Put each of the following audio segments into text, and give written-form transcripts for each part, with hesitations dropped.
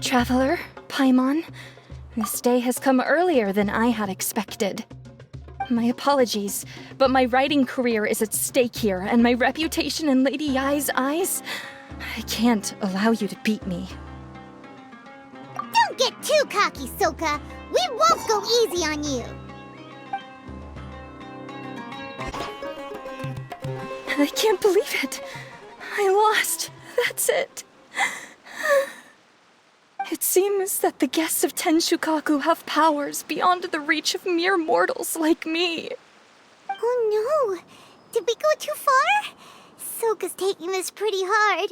Traveler, Paimon, this day has come earlier than I had expected. My apologies, but my writing career is at stake here, and my reputation in Lady Yai's eyes, I can't allow you to beat me. Don't get too cocky, Soka. We won't go easy on you. I can't believe it. I lost. That's it. It seems that the guests of Tenshukaku have powers beyond the reach of mere mortals like me. Oh no! Did we go too far? Soka's taking this pretty hard.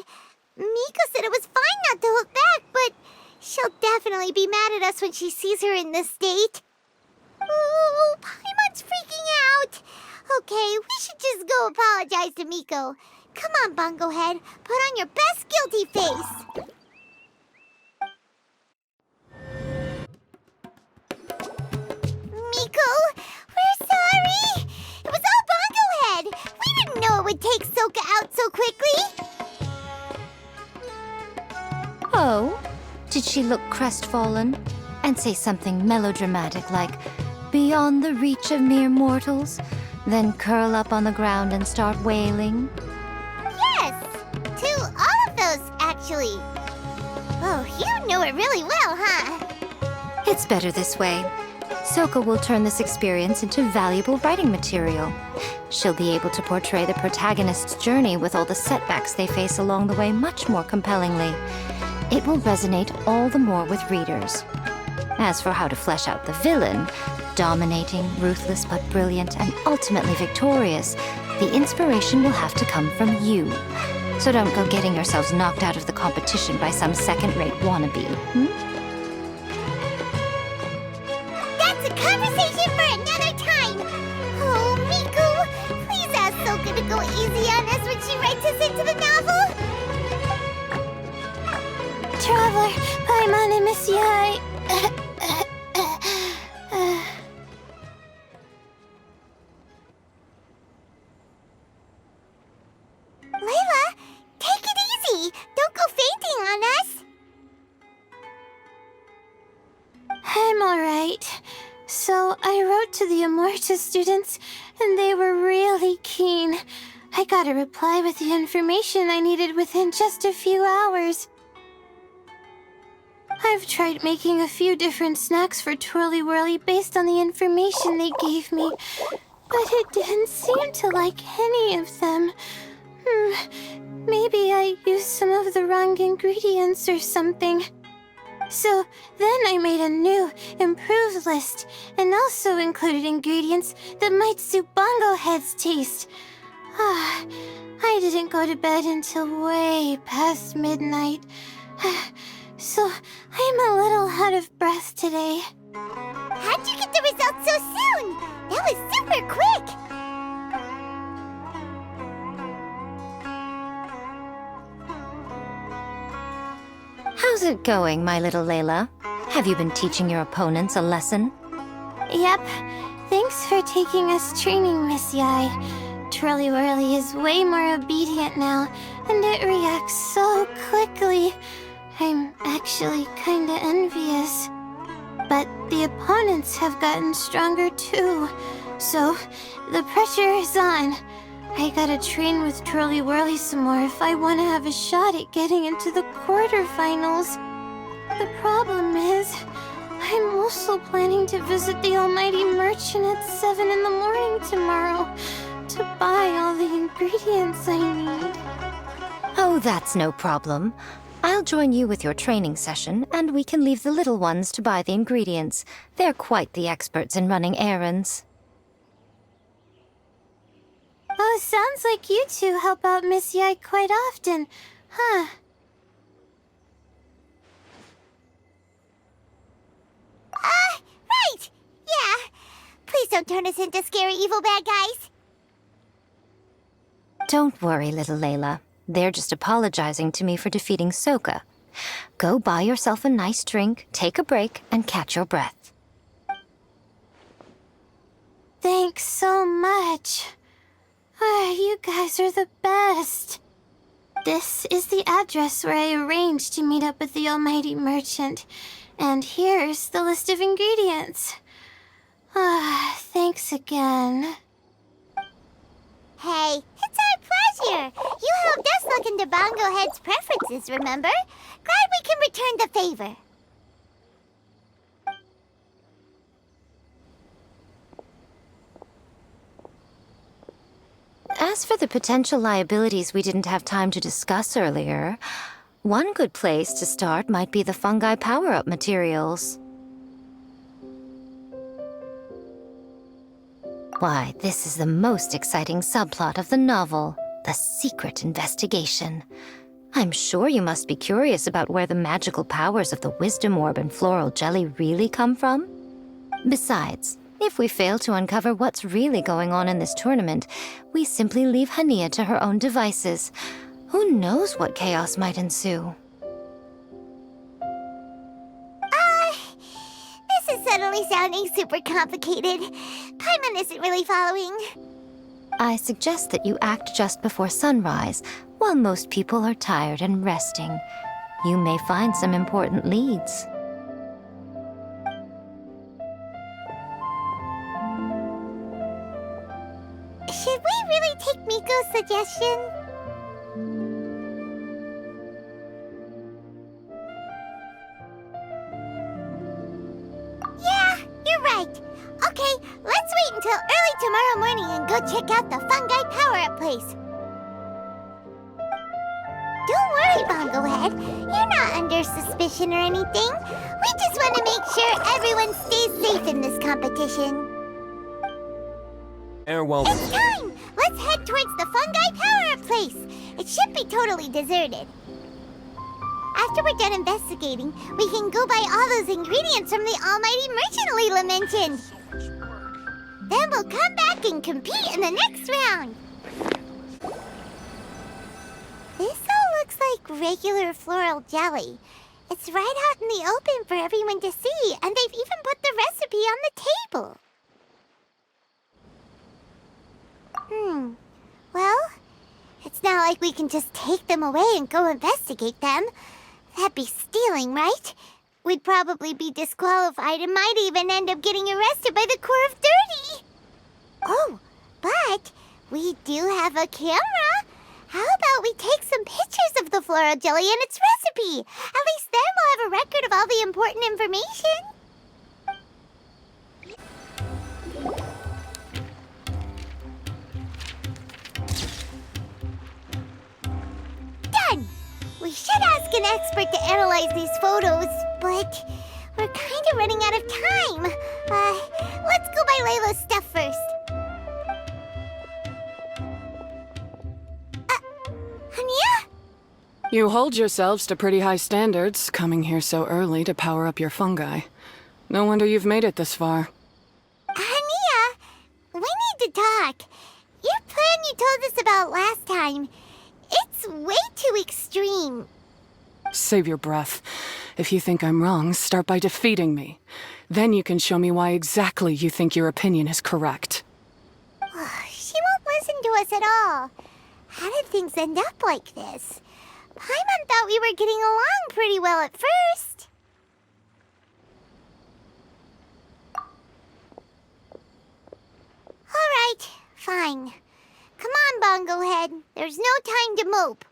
Miko said it was fine not to look back, but she'll definitely be mad at us when she sees her in this state. Ooh, Paimon's freaking out. Okay, we should just go apologize to Miko. Come on, Bungo Head. Put on your best guilty face. Miko, we're sorry. It was all Bungo Head. We didn't know it would take Soka out so quickly. Oh? Did she look crestfallen? And say something melodramatic like, beyond the reach of mere mortals? Then curl up on the ground and start wailing? Yes, to all of those, actually. Oh, you know it really well, huh? It's better this way. Soka will turn this experience into valuable writing material. She'll be able to portray the protagonist's journey with all the setbacks they face along the way much more compellingly. It will resonate all the more with readers. As for how to flesh out the villain, dominating, ruthless but brilliant, and ultimately victorious, the inspiration will have to come from you. So don't go getting yourselves knocked out of the competition by some second-rate wannabe, That's a conversation for another time. Oh, Miku, please ask Soka to go easy on us when she writes us into the novel. Traveler, Paimon and Miss Yai. Layla, take it easy. Don't go fainting on us. I'm alright. So I wrote to the Amorta students, and they were really keen. I got a reply with the information I needed within just a few hours. I've tried making a few different snacks for Twirly Whirly based on the information they gave me, but it didn't seem to like any of them. Maybe I used some of the wrong ingredients or something. So then I made a new, improved list, and also included ingredients that might suit Bongo Head's taste. I didn't go to bed until way past midnight. So I'm a little out of breath today. How'd you get the results so soon? That was super quick. How's it going, my little Layla? Have you been teaching your opponents a lesson? Yep. Thanks for taking us training, Miss Yai. Twirly Whirly is way more obedient now, and it reacts so quickly. I'm actually kinda envious. But the opponents have gotten stronger too, so the pressure is on. I gotta train with Twirly Whirly some more if I want to have a shot at getting into the quarterfinals. The problem is, I'm also planning to visit the Almighty Merchant at 7 in the morning tomorrow to buy all the ingredients I need. Oh, that's no problem. I'll join you with your training session, and we can leave the little ones to buy the ingredients. They're quite the experts in running errands. Oh, sounds like you two help out Miss Yai quite often, huh? Right. Yeah. Please don't turn us into scary evil bad guys. Don't worry, little Layla. They're just apologizing to me for defeating Soka. Go buy yourself a nice drink, take a break, and catch your breath. Thanks so much. You guys are the best. This is the address where I arranged to meet up with the almighty merchant. And here's the list of ingredients. Thanks again. Hey, it's our pleasure. You helped us look into Bongo Head's preferences, remember? Glad we can return the favor. As for the potential liabilities we didn't have time to discuss earlier, one good place to start might be the fungi power-up materials. Why, this is the most exciting subplot of the novel, the secret investigation. I'm sure you must be curious about where the magical powers of the wisdom orb and floral jelly really come from. Besides, if we fail to uncover what's really going on in this tournament, we simply leave Hania to her own devices. Who knows what chaos might ensue? This is suddenly sounding super complicated. Paimon isn't really following. I suggest that you act just before sunrise, while most people are tired and resting. You may find some important leads. Should we really take Miko's suggestion? Yeah, you're right. Okay, let's wait until early tomorrow morning and go check out the fungi power-up place. Don't worry, Bongo Head. You're not under suspicion or anything. We just want to make sure everyone stays safe in this competition. Well, It's time! Let's head towards the fungi power-up place. It should be totally deserted. After we're done investigating, we can go buy all those ingredients from the almighty merchant Layla mentioned. Then we'll come back and compete in the next round. This all looks like regular floral jelly. It's right out in the open for everyone to see, and they've even put the recipe on the table. Well, it's not like we can just take them away and go investigate them. That'd be stealing, right? We'd probably be disqualified and might even end up getting arrested by the Corps of 30. Oh, but we do have a camera. How about we take some pictures of the floral jelly and its recipe? At least then we'll have a record of all the important information. Done! We should ask an expert to analyze these photos, but we're kind of running out of time. Let's go buy Layla's stuff first. Hania? You hold yourselves to pretty high standards, coming here so early to power up your fungi. No wonder you've made it this far. Hania, we need to talk. Your plan you told us about last time, it's way too extreme. Save your breath. If you think I'm wrong, start by defeating me. Then you can show me why exactly you think your opinion is correct. She won't listen to us at all. How did things end up like this? Paimon thought we were getting along pretty well at first. All right, fine. Come on, Bongo Head. There's no time to mope.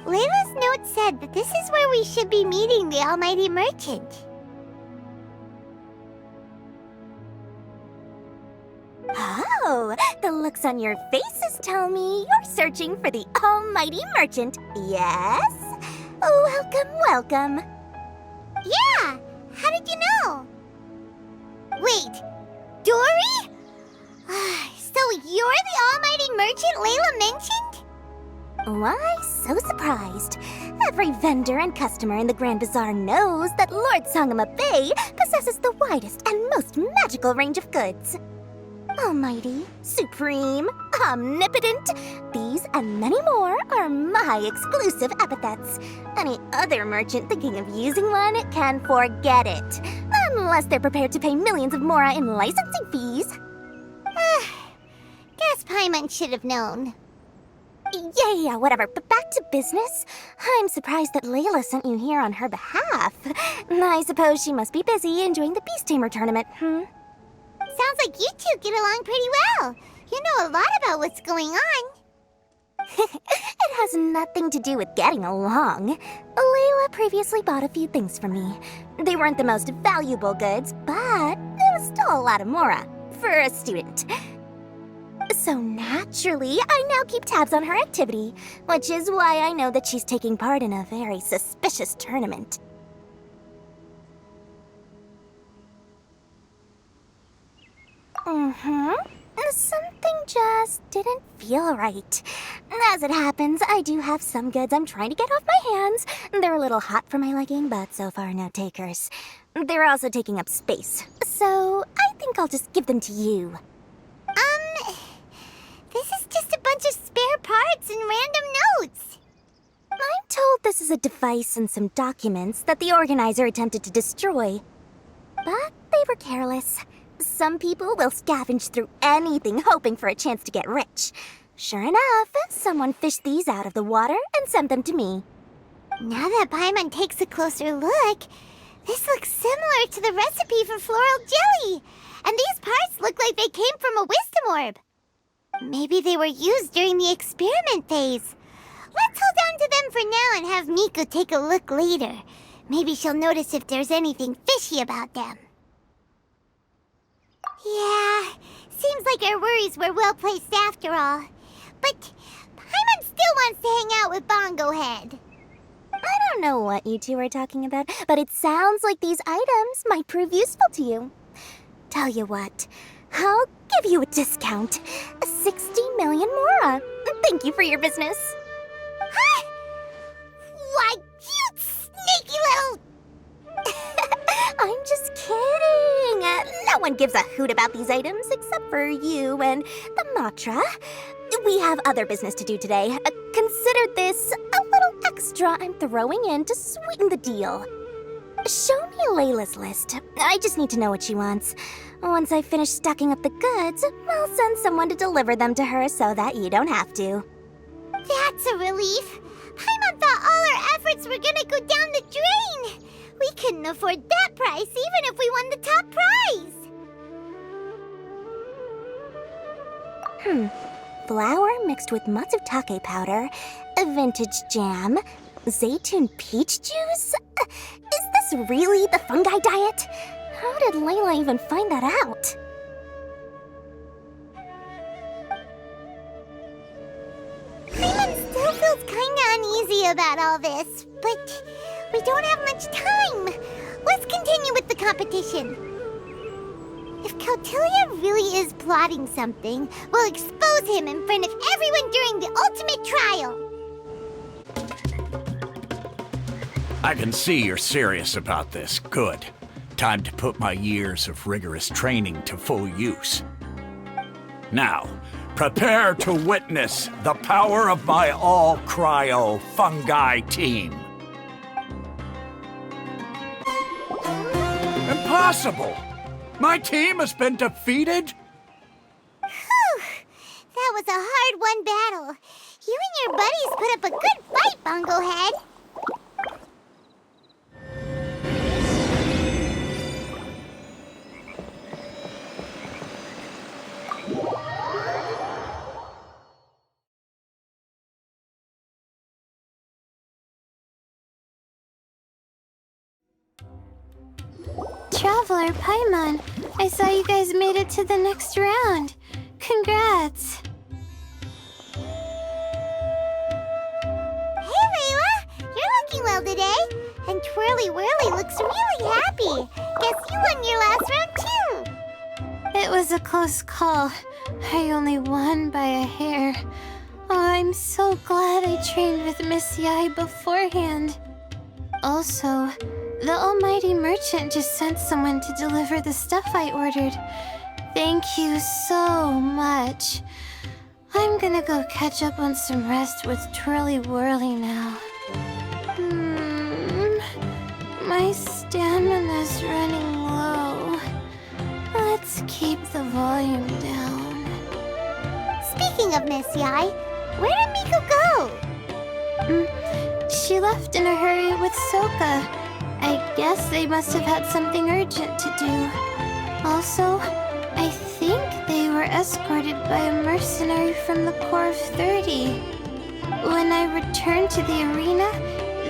Layla's note said that this is where we should be meeting the almighty merchant. Oh, the looks on your faces tell me you're searching for the almighty merchant, yes? Welcome, welcome. Yeah! How did you know? Wait, Dory? So you're the almighty merchant Layla mentioned? Why, so surprised. Every vendor and customer in the Grand Bazaar knows that Lord Sangama Bay possesses the widest and most magical range of goods. Almighty, supreme, omnipotent, these and many more are my exclusive epithets. Any other merchant thinking of using one can forget it. Unless they're prepared to pay millions of mora in licensing fees. Guess Paimon should have known. Yeah, whatever. But back to business. I'm surprised that Layla sent you here on her behalf. I suppose she must be busy enjoying the Beast Tamer tournament, Sounds like you two get along pretty well. You know a lot about what's going on. It has nothing to do with getting along. Layla previously bought a few things from me. They weren't the most valuable goods, but it was still a lot of mora for a student. So naturally, I now keep tabs on her activity, which is why I know that she's taking part in a very suspicious tournament. Something just didn't feel right. As it happens, I do have some goods I'm trying to get off my hands. They're a little hot for my liking, but so far no takers. They're also taking up space, so I think I'll just give them to you. This is just a bunch of spare parts and random notes. I'm told this is a device and some documents that the organizer attempted to destroy. But they were careless. Some people will scavenge through anything hoping for a chance to get rich. Sure enough, someone fished these out of the water and sent them to me. Now that Paimon takes a closer look, this looks similar to the recipe for floral jelly. And these parts look like they came from a wisdom orb. Maybe they were used during the experiment phase. Let's hold on to them for now and have Miko take a look later. Maybe she'll notice if there's anything fishy about them. Yeah, seems like our worries were well placed after all. But Paimon still wants to hang out with Bongo Head. I don't know what you two are talking about, but it sounds like these items might prove useful to you. Tell you what, I'll give you a discount. 60 million mora. Thank you for your business. Huh? Why, you sneaky little... I'm just kidding. No one gives a hoot about these items except for you and the Matra. We have other business to do today. Consider this a little extra I'm throwing in to sweeten the deal. Show me Layla's list. I just need to know what she wants. Once I finish stocking up the goods, I'll send someone to deliver them to her so that you don't have to. That's a relief. Paimon thought all our efforts were gonna go down the drain. We couldn't afford that price even if we won the top prize. Flour mixed with matsutake powder, a vintage jam, zaytun peach juice? Is this really the fungi diet? How did Layla even find that out? Paimon still feels kinda uneasy about all this, but we don't have much time. Let's continue with the competition. If Kautilya really is plotting something, we'll expose him in front of everyone during the ultimate trial. I can see you're serious about this. Good. Time to put my years of rigorous training to full use. Now, prepare to witness the power of my all-cryo fungi team. Impossible! My team has been defeated? Whew! That was a hard-won battle. You and your buddies put up a good fight, Bongo Head. Traveler Paimon, I saw you guys made it to the next round. Congrats. Hey, Layla! You're looking well today. And Twirly Whirly looks really happy. Guess you won your last round, too. It was a close call. I only won by a hair. I'm so glad I trained with Miss Yai beforehand. Also, the almighty merchant just sent someone to deliver the stuff I ordered. Thank you so much. I'm gonna go catch up on some rest with Twirly Whirly now. My stamina's running low. Let's keep the volume down. Speaking of Miss Yai, where did Miko go? She left in a hurry with Soka. I guess they must have had something urgent to do. Also, I think they were escorted by a mercenary from the Corps of 30. When I returned to the arena,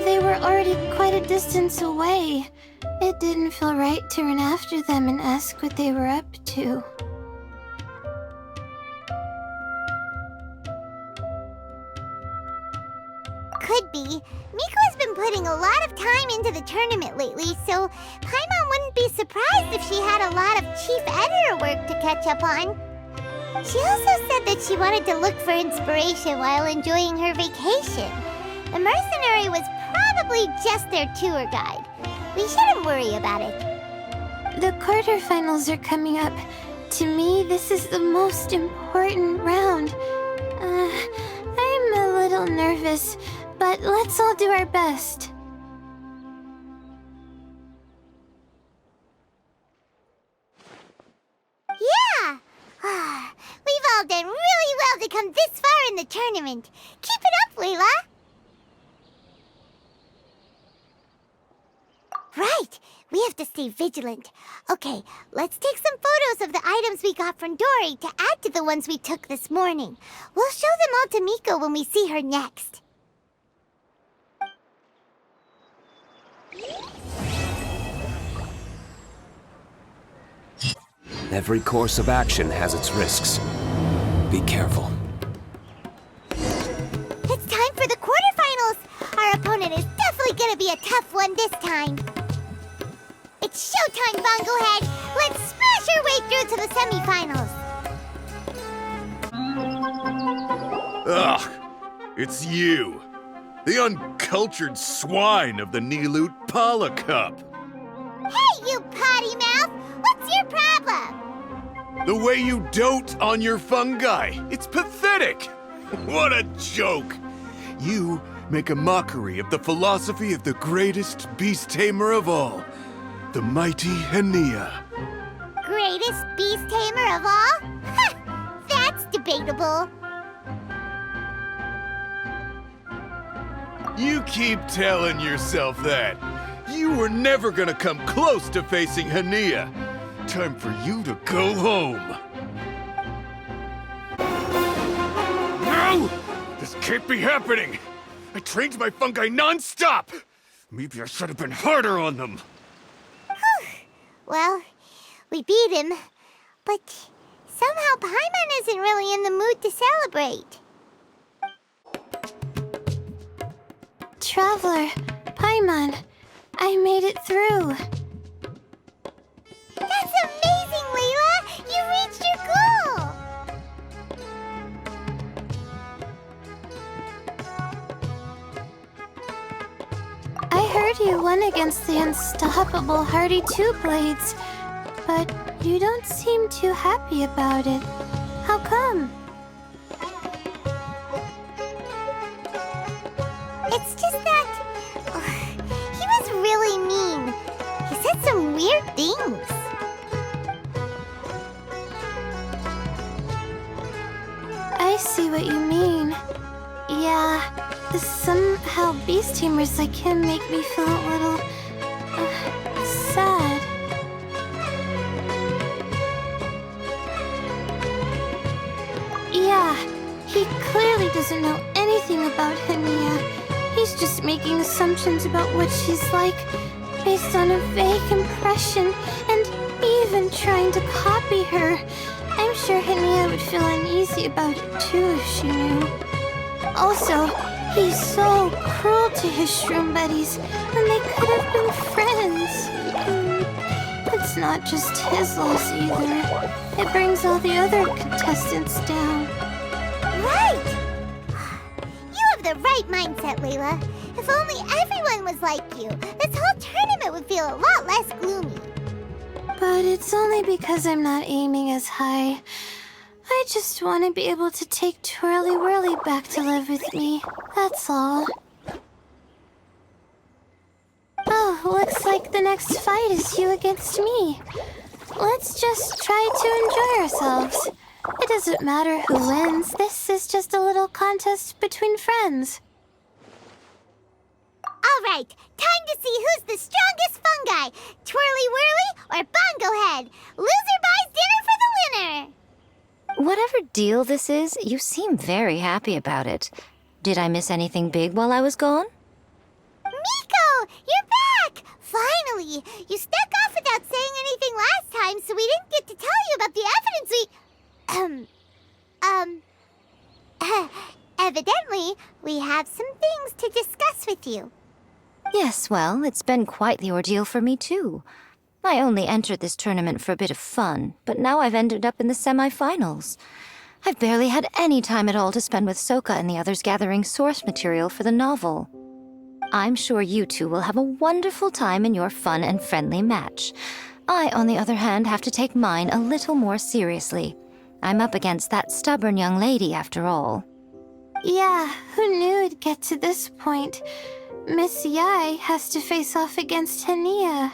they were already quite a distance away. It didn't feel right to run after them and ask what they were up to. Could be. Miko has been putting a lot of time into the tournament lately, so Paimon wouldn't be surprised if she had a lot of chief editor work to catch up on. She also said that she wanted to look for inspiration while enjoying her vacation. The mercenary was probably just their tour guide. We shouldn't worry about it. The quarterfinals are coming up. To me, this is the most important round. I'm a little nervous, but let's all do our best. Yeah! We've all done really well to come this far in the tournament. Keep it up, Layla! Right! We have to stay vigilant. Okay, let's take some photos of the items we got from Dory to add to the ones we took this morning. We'll show them all to Miko when we see her next. Every course of action has its risks. Be careful. It's time for the quarterfinals! Our opponent is definitely gonna be a tough one this time. It's showtime, Bongohead! Let's smash our way through to the semifinals! Ugh! It's you! The uncultured swine of the Nilut Pala Cup! Hey, you potty mouth! What's your problem? The way you dote on your fungi! It's pathetic! What a joke! You make a mockery of the philosophy of the greatest beast tamer of all, the mighty Hania. Greatest beast tamer of all? Ha! That's debatable. You keep telling yourself that. You were never gonna come close to facing Hania. Time for you to go home. No! This can't be happening! I trained my fungi non-stop! Maybe I should have been harder on them. Well, we beat him, but somehow Paimon isn't really in the mood to celebrate. Traveler, Paimon, I made it through. That's amazing, Layla! You reached your goal! I heard you won against the unstoppable Hardy Two Blades, but you don't seem too happy about it. How come? It's just that... he was really mean. He said some weird things. I see what you mean. Yeah, somehow beast tamers like him make me feel a little... sad. Yeah, he clearly doesn't know anything about Hania. He's just making assumptions about what she's like based on a vague impression and even trying to copy her. I'm sure Hania would feel uneasy about it too if she knew. Also, he's so cruel to his shroom buddies when they could have been friends. It's not just his loss either. It brings all the other contestants down. Right! the right mindset, Layla. If only everyone was like you, this whole tournament would feel a lot less gloomy. But it's only because I'm not aiming as high. I just want to be able to take Twirly Whirly back to live with me. That's all. Oh, looks like the next fight is you against me. Let's just try to enjoy ourselves. It doesn't matter who wins. This is just a little contest between friends. All right, time to see who's the strongest fungi, Twirly Whirly or Bongo Head. Loser buys dinner for the winner. Whatever deal this is, you seem very happy about it. Did I miss anything big while I was gone? Miko, you're back! Finally! You snuck off without saying anything last time, so we didn't get to tell you about the evidence evidently, we have some things to discuss with you. Yes, well, it's been quite the ordeal for me, too. I only entered this tournament for a bit of fun, but now I've ended up in the semi-finals. I've barely had any time at all to spend with Soka and the others gathering source material for the novel. I'm sure you two will have a wonderful time in your fun and friendly match. I, on the other hand, have to take mine a little more seriously. I'm up against that stubborn young lady, after all. Yeah, who knew it'd get to this point? Miss Yai has to face off against Hania.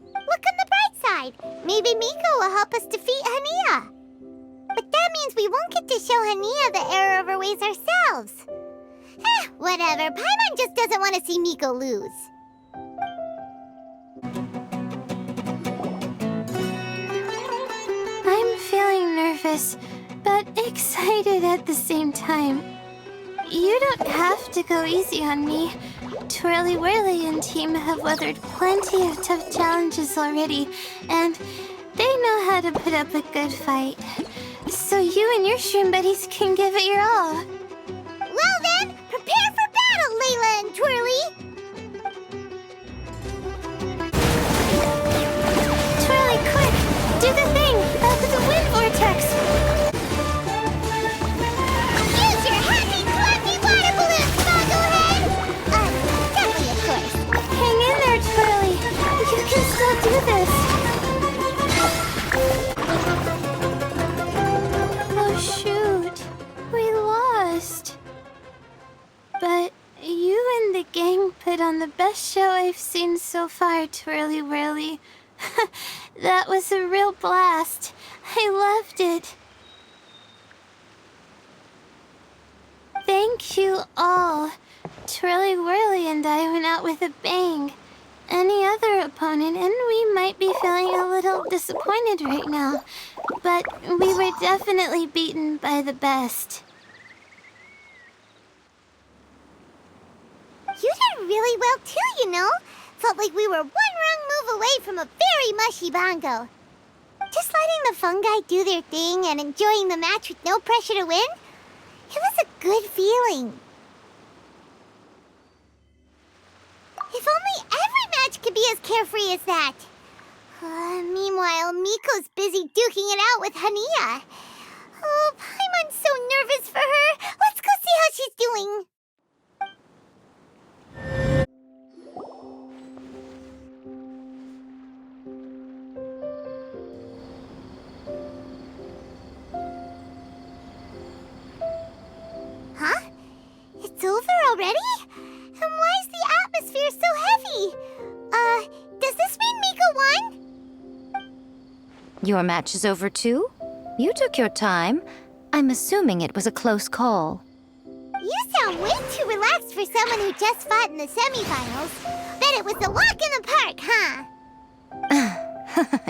Look on the bright side. Maybe Miko will help us defeat Hania. But that means we won't get to show Hania the error of our ways ourselves. Whatever. Paimon just doesn't want to see Miko lose. I'm feeling nervous, but excited at the same time. You don't have to go easy on me. Twirly Whirly and team have weathered plenty of tough challenges already, and they know how to put up a good fight. So you and your shroom buddies can give it your all. Well then, prepare for battle, Layla and Twirly! Twirly, quick! Do the thing! The wind vortex! Use your happy, clappy water balloons, Bongo Head! Ducky, of course. Hang in there, Twirly! You can still do this! Oh, shoot. We lost. But you and the gang put on the best show I've seen so far, Twirly Whirly. That was a real blast. I loved it. Thank you all. Twirly Whirly and I went out with a bang. Any other opponent, and we might be feeling a little disappointed right now, but we were definitely beaten by the best. You did really well too, you know. Felt like we were one wrong move away from a very mushy bongo. Just letting the fungi do their thing and enjoying the match with no pressure to win, it was a good feeling. If only every match could be as carefree as that. Meanwhile, Miko's busy duking it out with Hania. Oh, Paimon's so nervous for her. Let's go see how she's doing. Huh? It's over already? And why is the atmosphere so heavy? Does this mean Miko won? Your match is over too? You took your time. I'm assuming it was a close call. You sound way too relaxed for someone who just fought in the semifinals. Bet it was a walk in the park, huh?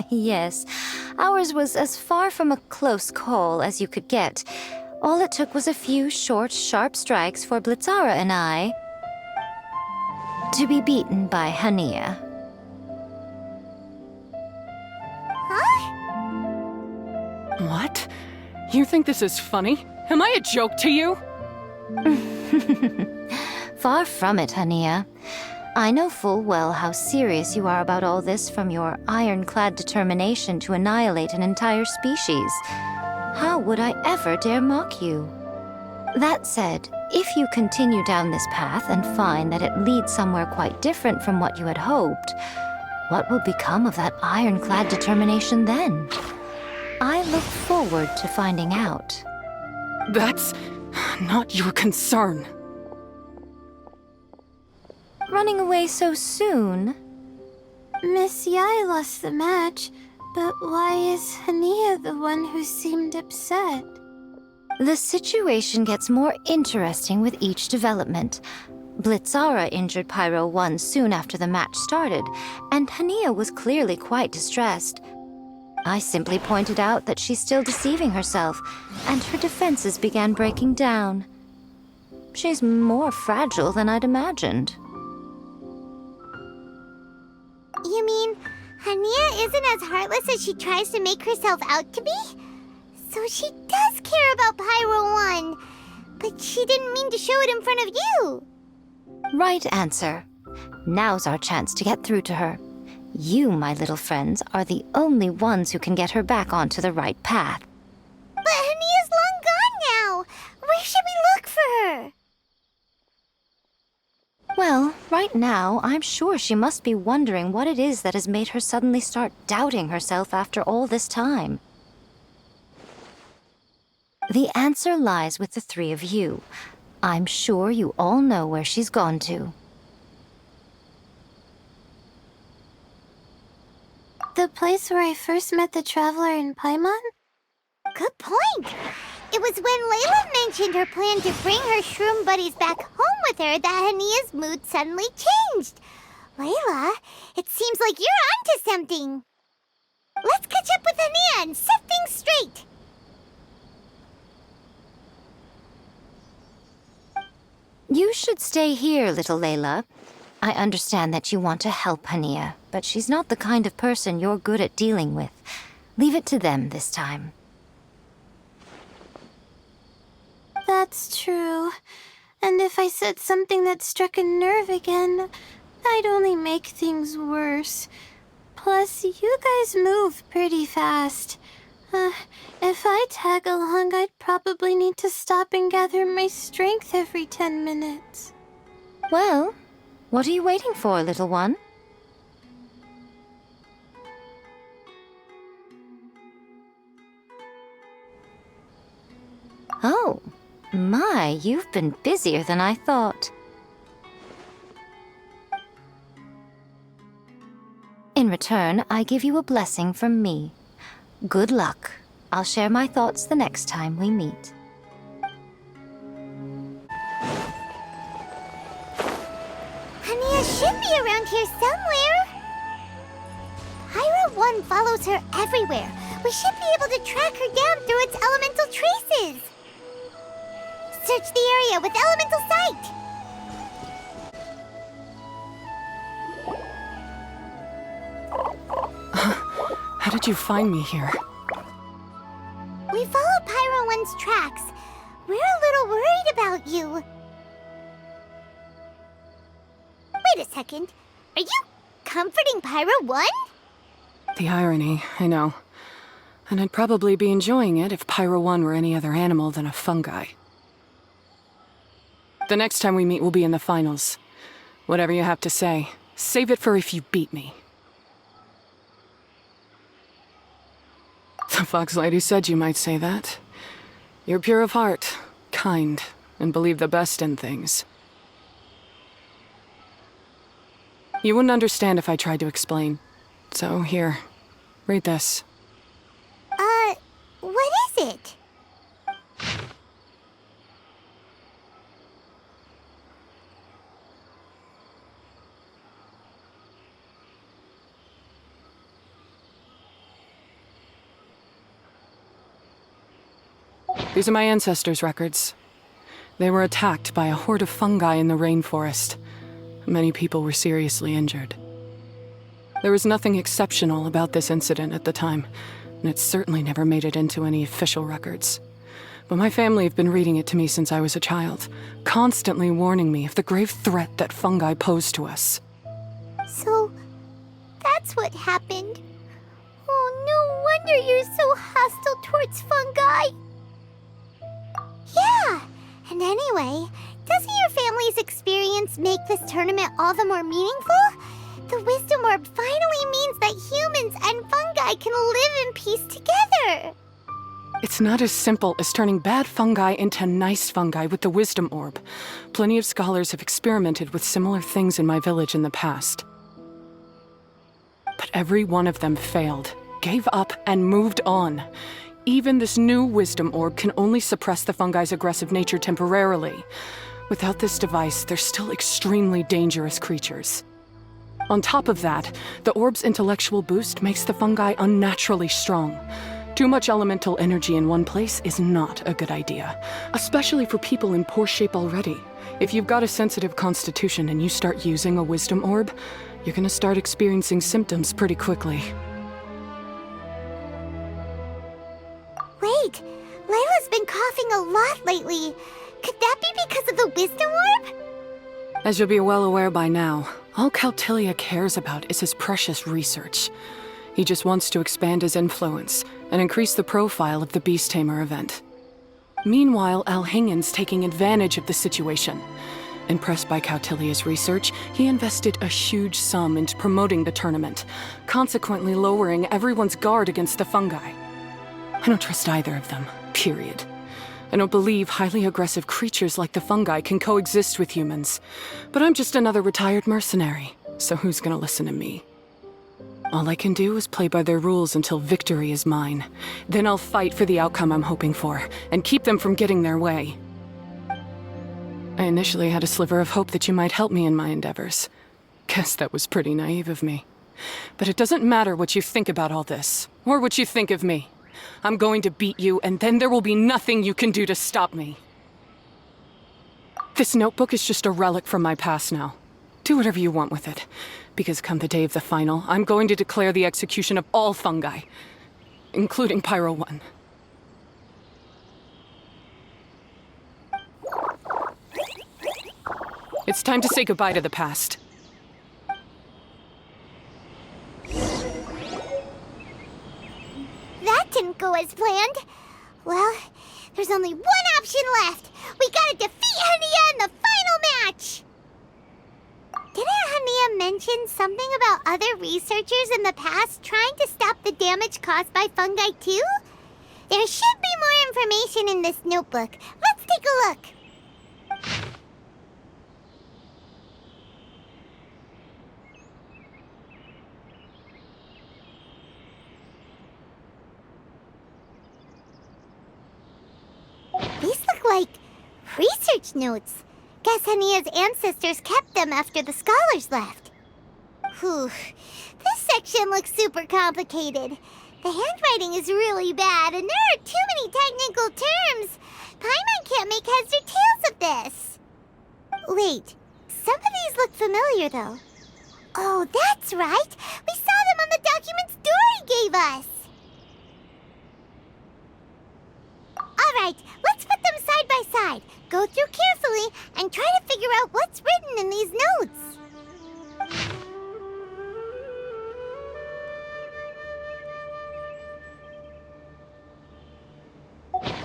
Yes, ours was as far from a close call as you could get. All it took was a few short, sharp strikes for Blitzara and I to be beaten by Hania. Huh? What? You think this is funny? Am I a joke to you? Far from it, Hania. I know full well how serious you are about all this, from your ironclad determination to annihilate an entire species. How would I ever dare mock you? That said, if you continue down this path and find that it leads somewhere quite different from what you had hoped, what will become of that ironclad determination then? I look forward to finding out. That's not your concern. Running away so soon? Miss Yai lost the match, but why is Hania the one who seemed upset? The situation gets more interesting with each development. Blitzara injured Pyro 1 soon after the match started, and Hania was clearly quite distressed. I simply pointed out that she's still deceiving herself, and her defenses began breaking down. She's more fragile than I'd imagined. You mean, Hania isn't as heartless as she tries to make herself out to be? So she does care about Pyro 1, but she didn't mean to show it in front of you. Right answer. Now's our chance to get through to her. You, my little friends, are the only ones who can get her back onto the right path. But Hania's long gone now. Where should we look for her? Well, right now, I'm sure she must be wondering what it is that has made her suddenly start doubting herself after all this time. The answer lies with the three of you. I'm sure you all know where she's gone to. The place where I first met the traveler in Paimon? Good point. It was when Layla mentioned her plan to bring her shroom buddies back home with her that Hania's mood suddenly changed. Layla, it seems like you're onto something. Let's catch up with Hania and set things straight. You should stay here, little Layla. I understand that you want to help Hania, but she's not the kind of person you're good at dealing with. Leave it to them this time. That's true. And if I said something that struck a nerve again, I'd only make things worse. Plus, you guys move pretty fast. If I tag along, I'd probably need to stop and gather my strength every 10 minutes. Well, what are you waiting for, little one? Oh, my, you've been busier than I thought. In return, I give you a blessing from me. Good luck. I'll share my thoughts the next time we meet. Hania should be around here somewhere. Pyro 1 follows her everywhere. We should be able to track her down through its elemental traces. Search the area with elemental sight. How did you find me here? We follow Pyro 1's tracks. We're a little worried about you. Wait a second. Are you comforting Pyro 1? The irony, I know. And I'd probably be enjoying it if Pyro 1 were any other animal than a fungi. The next time we meet will be in the finals. Whatever you have to say, save it for if you beat me. The Fox Lady said you might say that. You're pure of heart, kind, and believe the best in things. You wouldn't understand if I tried to explain. So here, read this. What is it? These are my ancestors' records. They were attacked by a horde of fungi in the rainforest. Many people were seriously injured. There was nothing exceptional about this incident at the time, and it certainly never made it into any official records. But my family have been reading it to me since I was a child, constantly warning me of the grave threat that fungi pose to us. So, that's what happened. Oh, no wonder you're so hostile towards fungi. Yeah, And anyway, doesn't your family's experience make this tournament all the more meaningful? The Wisdom Orb finally means that humans and fungi can live in peace together. It's not as simple as turning bad fungi into nice fungi with the Wisdom Orb. Plenty of scholars have experimented with similar things in my village in the past. But every one of them failed, gave up, and moved on. Even this new Wisdom Orb can only suppress the fungi's aggressive nature temporarily. Without this device, they're still extremely dangerous creatures. On top of that, the orb's intellectual boost makes the fungi unnaturally strong. Too much elemental energy in one place is not a good idea, especially for people in poor shape already. If you've got a sensitive constitution and you start using a Wisdom Orb, you're gonna start experiencing symptoms pretty quickly. Wait, Layla's been coughing a lot lately. Could that be because of the Wisdom Orb? As you'll be well aware by now, all Caltilia cares about is his precious research. He just wants to expand his influence and increase the profile of the Beast Tamer event. Meanwhile, Alhingen's taking advantage of the situation. Impressed by Cautilia's research, he invested a huge sum into promoting the tournament, consequently lowering everyone's guard against the fungi. I don't trust either of them, period. I don't believe highly aggressive creatures like the fungi can coexist with humans. But I'm just another retired mercenary, so who's gonna listen to me? All I can do is play by their rules until victory is mine. Then I'll fight for the outcome I'm hoping for, and keep them from getting their way. I initially had a sliver of hope that you might help me in my endeavors. Guess that was pretty naive of me. But it doesn't matter what you think about all this, or what you think of me. I'm going to beat you, and then there will be nothing you can do to stop me. This notebook is just a relic from my past now. Do whatever you want with it, because come the day of the final, I'm going to declare the execution of all fungi, including Pyro 1. It's time to say goodbye to the past. That didn't go as planned. Well, there's only one option left. We gotta defeat Hania in the final match! Didn't Hania mention something about other researchers in the past trying to stop the damage caused by fungi too? There should be more information in this notebook. Let's take a look. These look like research notes. Guess Hania's ancestors kept them after the scholars left. Whew. This section looks super complicated. The handwriting is really bad, and there are too many technical terms. Paimon can't make heads or tails of this. Wait, some of these look familiar, though. Oh, that's right. We saw them on the documents Dory gave us. All right, let's put them side by side, go through carefully, and try to figure out what's written in these notes.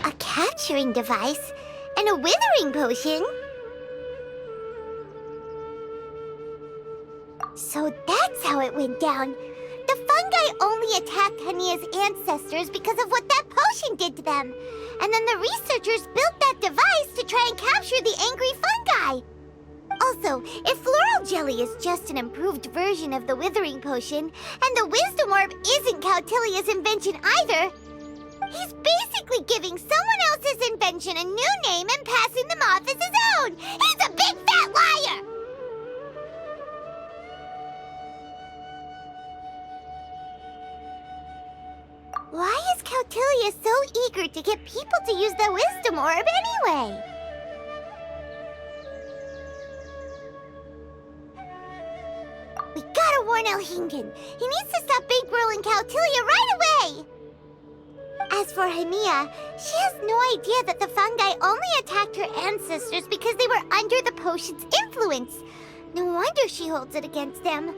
A capturing device and a withering potion? So that's how it went down. The fungi only attacked Hania's ancestors because of what that potion did to them. And then the researchers built that device to try and capture the angry fungi. Also, if floral jelly is just an improved version of the withering potion, and the wisdom orb isn't Cautilia's invention either, he's basically giving someone else's invention a new name and passing them off as his own. He's a big fat liar! Why is Cautilia so eager to get people to use the wisdom orb anyway? We gotta warn Alhingen. He needs to stop bankrolling Cautilia right away! As for Hania, she has no idea that the fungi only attacked her ancestors because they were under the potion's influence. No wonder she holds it against them.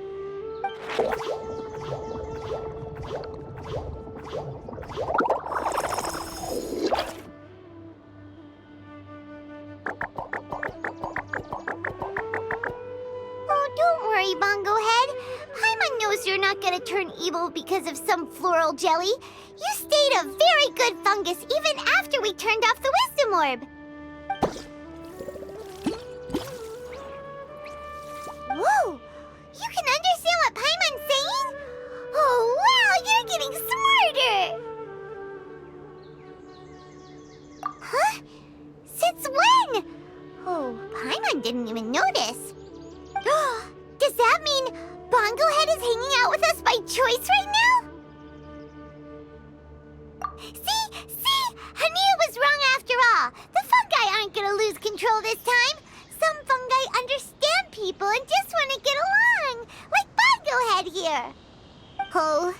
knows you're not gonna turn evil because of some floral jelly. You stayed a very good fungus even after we turned off the wisdom orb. Whoa! You can understand what Paimon's saying? Oh, wow! You're getting smarter! Huh? Since when? Oh, Paimon didn't even notice. Does that mean Bongo Head is hanging out with us by choice right now? See? Hania was wrong after all. The fungi aren't gonna lose control this time. Some fungi understand people and just want to get along, like Bongo Head here. Oh,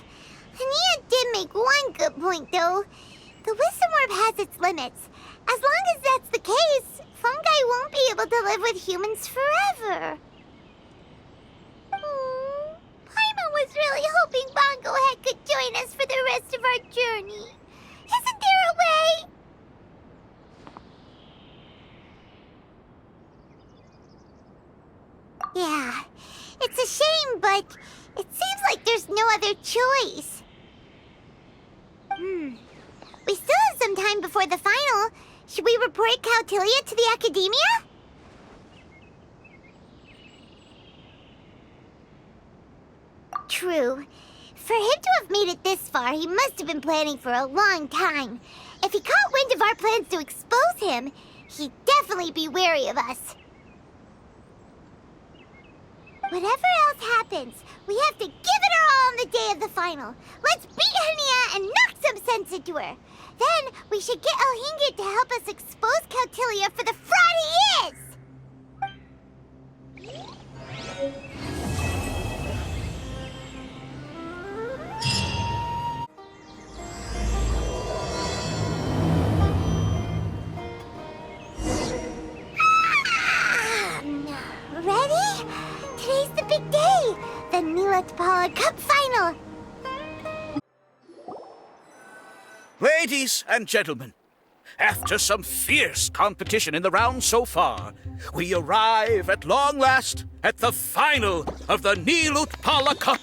Hania did make one good point, though. The wisdom orb has its limits. As long as that's the case, fungi won't be able to live with humans forever. Paimon was really hoping Bongo Head could join us for the rest of our journey. Isn't there a way? Yeah, it's a shame, but it seems like there's no other choice. We still have some time before the final. Should we report Cautilia to the Academia? True. For him to have made it this far, he must have been planning for a long time. If he caught wind of our plans to expose him, he'd definitely be wary of us. Whatever else happens, we have to give it our all on the day of the final. Let's beat Hania and knock some sense into her. Then we should get Elhingit to help us expose Cautilia for the fraud he is! Ready? Today's the big day! The Nilatpala Cup Final! Ladies and gentlemen, after some fierce competition in the round so far, we arrive at long last at the final of the Nilutpala Cup.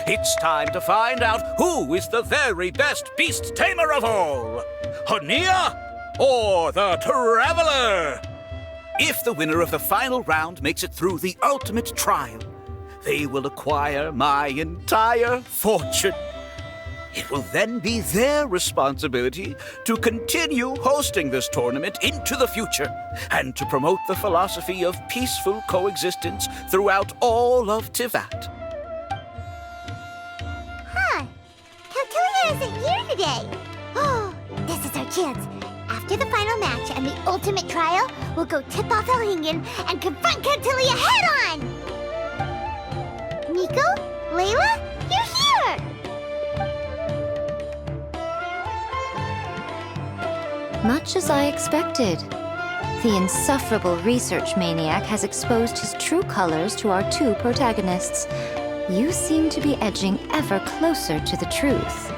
It's time to find out who is the very best beast tamer of all, Hania or the Traveler. If the winner of the final round makes it through the ultimate trial, they will acquire my entire fortune. It will then be their responsibility to continue hosting this tournament into the future and to promote the philosophy of peaceful coexistence throughout all of Tivat. Huh. Cautilia isn't here today. Oh, this is our chance. After the final match and the ultimate trial, we'll go tip off Elhingen and confront Cautilia head-on! Nico? Layla? You're here! Much as I expected. The insufferable research maniac has exposed his true colors to our two protagonists. You seem to be edging ever closer to the truth.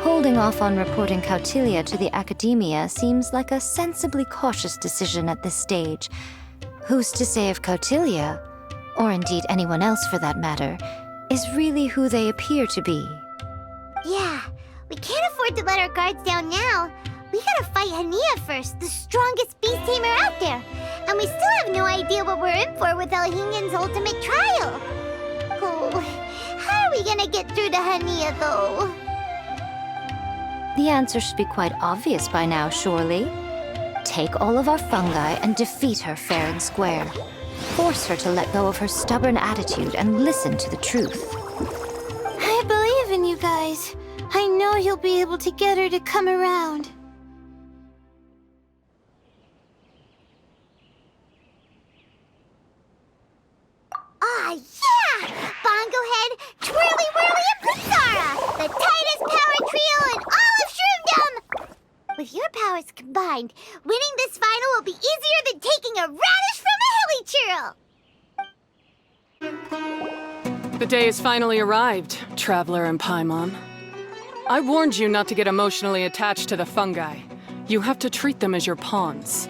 Holding off on reporting Cautilia to the Academia seems like a sensibly cautious decision at this stage. Who's to say if Cautilia, or indeed anyone else for that matter, is really who they appear to be? Yeah, we can't afford to let our guards down now. We gotta fight Hania first, the strongest beast tamer out there. And we still have no idea what we're in for with Elhingen's ultimate trial. Oh, how are we gonna get through to Hania, though? The answer should be quite obvious by now, surely. Take all of our fungi and defeat her fair and square. Force her to let go of her stubborn attitude and listen to the truth. I believe in you guys. I know you'll be able to get her to come around. Ah, yeah! Bongo Head, Twirly Whirly, and Pizzara! The tightest power trio in all of Shroomdom! With your powers combined, winning this final will be easier than taking a radish from a hilly churl! The day has finally arrived, Traveler and Paimon. I warned you not to get emotionally attached to the fungi. You have to treat them as your pawns.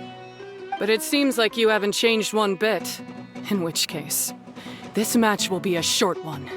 But it seems like you haven't changed one bit. In which case, this match will be a short one.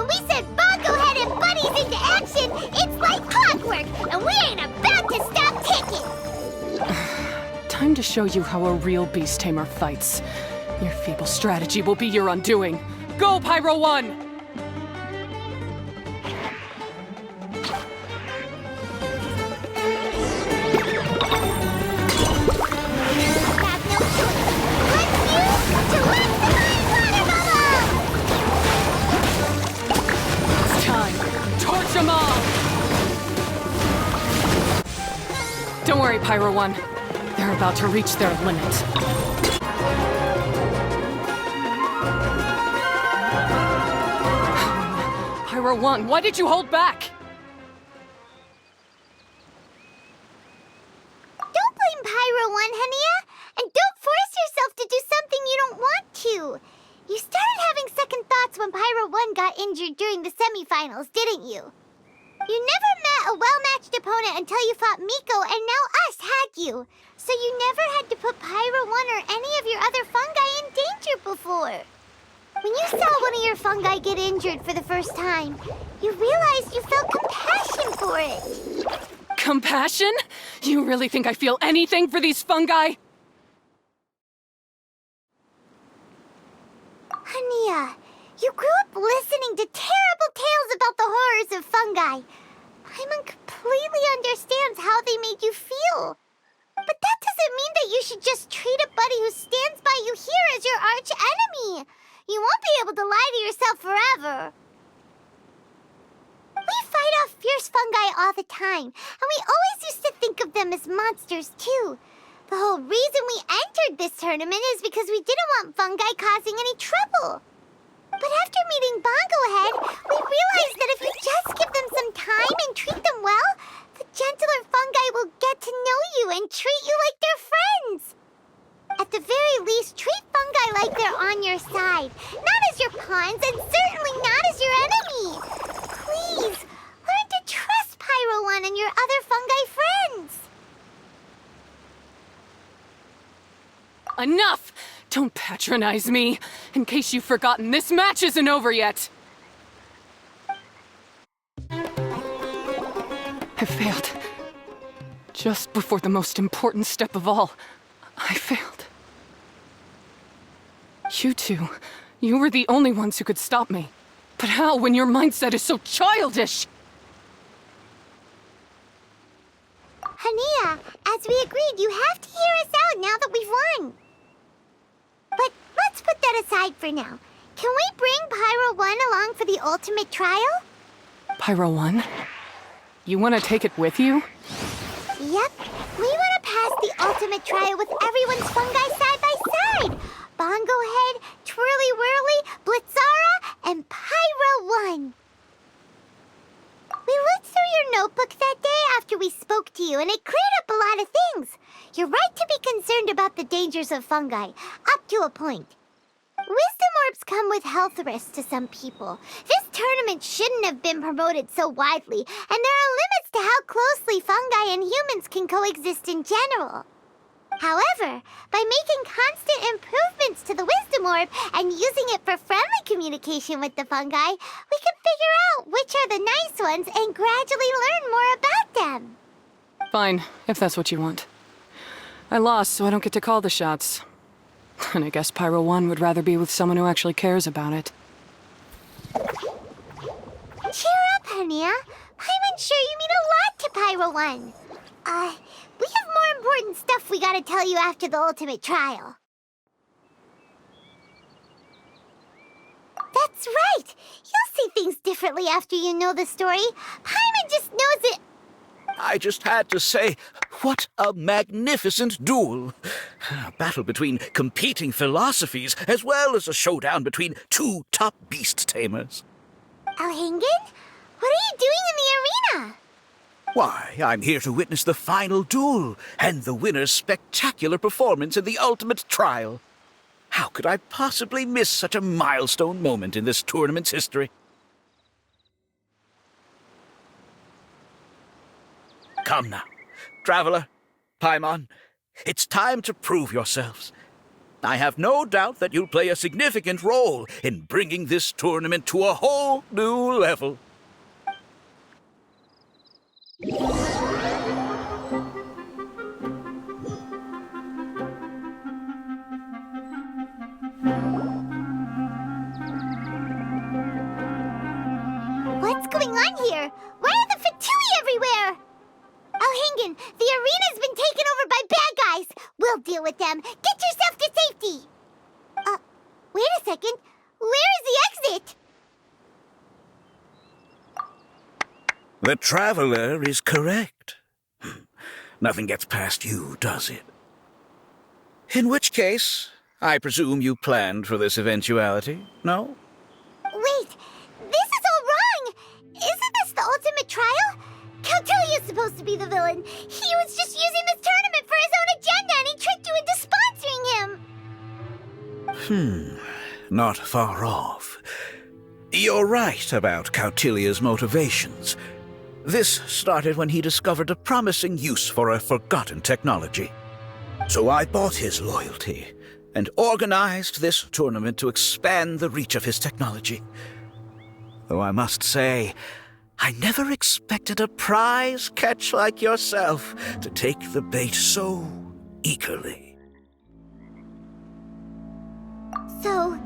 When we send Bongo Head and buddies into action, it's like clockwork, and we ain't about to stop ticking! Time to show you how a real beast tamer fights. Your feeble strategy will be your undoing. Go, Pyro 1! Have no choice. Let's use to maximize water bubble! It's time. Torch them all! Don't worry, Pyro 1. They're about to reach their limit. Pyro 1, why did you hold back? Don't blame Pyro 1, Hania! And don't force yourself to do something you don't want to! You started having second thoughts when Pyro 1 got injured during the semifinals, didn't you? You never met a well-matched opponent until you fought Miko, and now us had you. So you never had to put Pyro 1 or any of your other fungi in danger before. When you saw one of your fungi get injured for the first time, you realized you felt compassion for it. Compassion? You really think I feel anything for these fungi? Hania, you grew up listening to terrible tales about the horrors of fungi. Paimon completely understands how they made you feel. But that doesn't mean that you should just treat a buddy who stands by you here as your arch enemy. You won't be able to lie to yourself forever. We fight off fierce fungi all the time, and we always used to think of them as monsters too. The whole reason we entered this tournament is because we didn't want fungi causing any trouble. But after meeting Bongo Head, we realized that if you just give them some time and treat them well, the gentler fungi will get to know you and treat you like their friends. At the very least, treat fungi like they're on your side, not as your pawns and certainly not as your enemy. Please, learn to trust Pyro 1 and your other fungi friends. Enough! Don't patronize me. In case you've forgotten, this match isn't over yet. I failed. Just before the most important step of all, I failed. You two, you were the only ones who could stop me. But how when your mindset is so childish? Hania, as we agreed, you have to hear us out now that we've won. But let's put that aside for now. Can we bring Pyro 1 along for the ultimate trial? Pyro 1? You want to take it with you? Yep. We want to pass the ultimate trial with everyone's fungi side by side. Bongo Head, Twirly Whirly, Blitzara, and Pyro 1. We looked through your notebook that day after we spoke to you, and it cleared up a lot of things. You're right to be concerned about the dangers of fungi, up to a point. Wisdom orbs come with health risks to some people. This tournament shouldn't have been promoted so widely, and there are limits to how closely fungi and humans can coexist in general. However, by making constant improvements to the Wisdom Orb and using it for friendly communication with the fungi, we can figure out which are the nice ones and gradually learn more about them. Fine, if that's what you want. I lost, so I don't get to call the shots. And I guess Pyro 1 would rather be with someone who actually cares about it. Cheer up, Hania. I'm sure you mean a lot to Pyro 1. We have more important stuff we gotta tell you after the ultimate trial. That's right! You'll see things differently after you know the story. Paimon just knows it. I just had to say, what a magnificent duel. A battle between competing philosophies, as well as a showdown between two top beast tamers. Alhingen? What are you doing in the arena? Why, I'm here to witness the final duel, and the winner's spectacular performance in the ultimate trial. How could I possibly miss such a milestone moment in this tournament's history? Come now, Traveler, Paimon, it's time to prove yourselves. I have no doubt that you'll play a significant role in bringing this tournament to a whole new level. What's going on here? Why are the Fatui everywhere? Oh, Hingen, the arena's been taken over by bad guys. We'll deal with them. Get yourself to safety. Wait a second. Where is the exit? The Traveler is correct. Nothing gets past you, does it? In which case, I presume you planned for this eventuality, no? Wait, this is all wrong. Isn't this the ultimate trial? Cautilia's supposed to be the villain. He was just using this tournament for his own agenda and he tricked you into sponsoring him. Not far off. You're right about Cautilia's motivations. This started when he discovered a promising use for a forgotten technology. So I bought his loyalty and organized this tournament to expand the reach of his technology. Though I must say, I never expected a prize catch like yourself to take the bait so eagerly. So,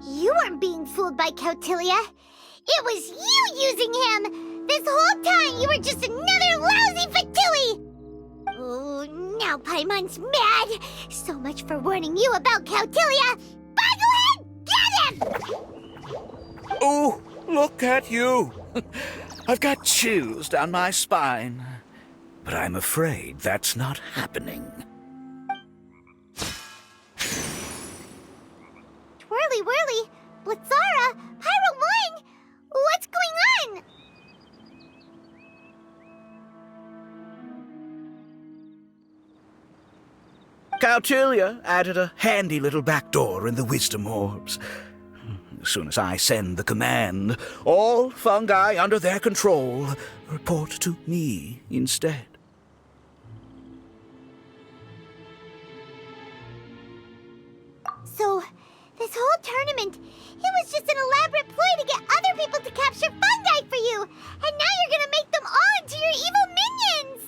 you weren't being fooled by Cautilia. It was you using him. This whole time you were just another lousy Fatui. Oh, now Paimon's mad. So much for warning you about Cautilia. Bogglehead, get him! Oh, look at you. I've got chills down my spine. But I'm afraid that's not happening. Twirly whirly, Blitzara, Pyro 1, what's going on? Cautilia added a handy little backdoor in the wisdom orbs. As soon as I send the command, all fungi under their control report to me instead. So, this whole tournament, it was just an elaborate ploy to get other people to capture fungi for you, and now you're gonna make them all into your evil minions!